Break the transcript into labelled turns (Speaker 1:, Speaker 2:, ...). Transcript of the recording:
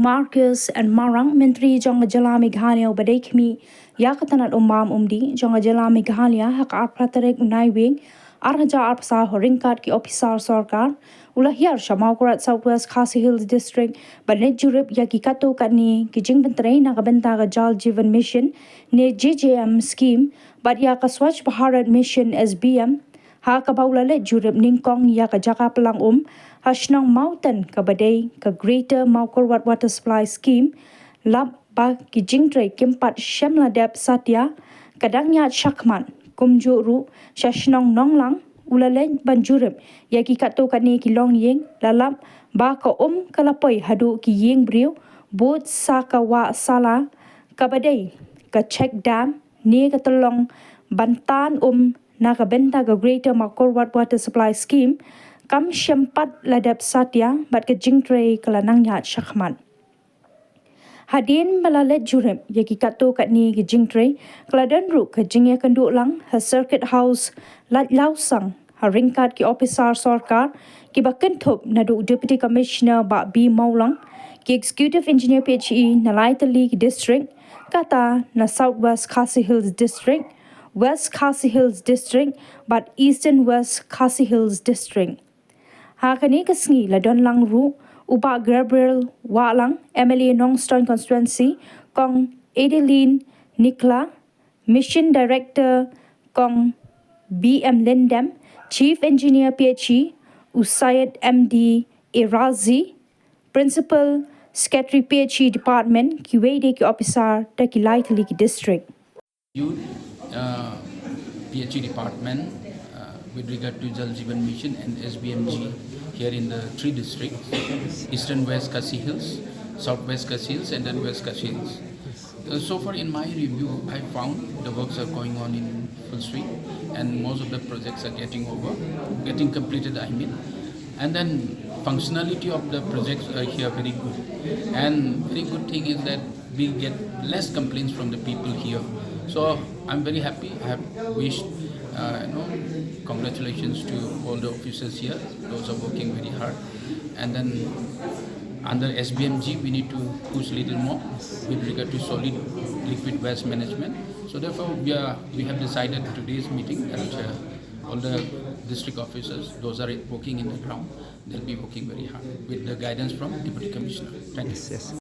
Speaker 1: Marcuise and Marak Myntri jong jala Meghalaya badai kmi yakatanat umdi jong jala Meghalaya hak arpratarek unai wing arhaja arpsa horingkat ki officer Sorkar ulah hiar Mawkyrwat Southwest Khasi Hills District banet jurip yaki kato katne ki jingtrei na kabenta ka Jal Jeevan Mission ne JJM scheme but ya ka Swachh Bharat Mission SBM ha ka baulale jurip ningkong ya ka jaka pelang hasnong mountain ka badai ka Greater Mawkyrwat Water Supply Scheme lab ba ki jingtrei kimpat shemladep satya kadangnya shakman kumjuru shashnong nonglang ulale banjurip yaki kato kani ki long yeng lalap ba ka kalapoi hadu ki yeng riew bot saka wa sala ka badai ka check dam ni ka tolong bantan na ka benta ka Greater Mawkyrwat Water Supply Scheme kam shempat ladap satya bat ke jingtrei kelanang yat shakman. Hadin balalet jurip yaki kato katni ke jingtrei keladan ru ke jingya kenduk lang ha circuit house lat lausang ha ringkat ki officer Sorkar ki ba kynhun naduh deputy commissioner ba B Mawlang ki executive engineer PHE na Leit ki district kata na Southwest Khasi Hills District West Khasi Hills District but Eastern West Khasi Hills District. Hakani ka sngi la don lang ru upa Gabriel Walang MLA Nongsynshar constituency kong Adeline Nikla Mission Director kong BM Lindem Chief Engineer PHE Usayed MD Irazi Principal Secretary PHE Department ki ïadei ki officer ta ki Leit ki district.
Speaker 2: PHE department with regard to Jal Jeevan Mission and SBMG here in the three districts, Eastern West Khasi Hills, Southwest Khasi Hills and then West Khasi Hills. So far in my review, I found the works are going on in full swing and most of the projects are getting completed I mean. And then functionality of the projects are here very good. And very good thing is that we get less complaints from the people here. So I'm very happy. I have wished congratulations to all the officers here. Those are working very hard. And then under SBMG, we need to push a little more with regard to solid liquid waste management. So therefore, we have decided today's meeting that all the district officers, those are working in the ground, they'll be working very hard with the guidance from Deputy Commissioner. Thank you. Yes.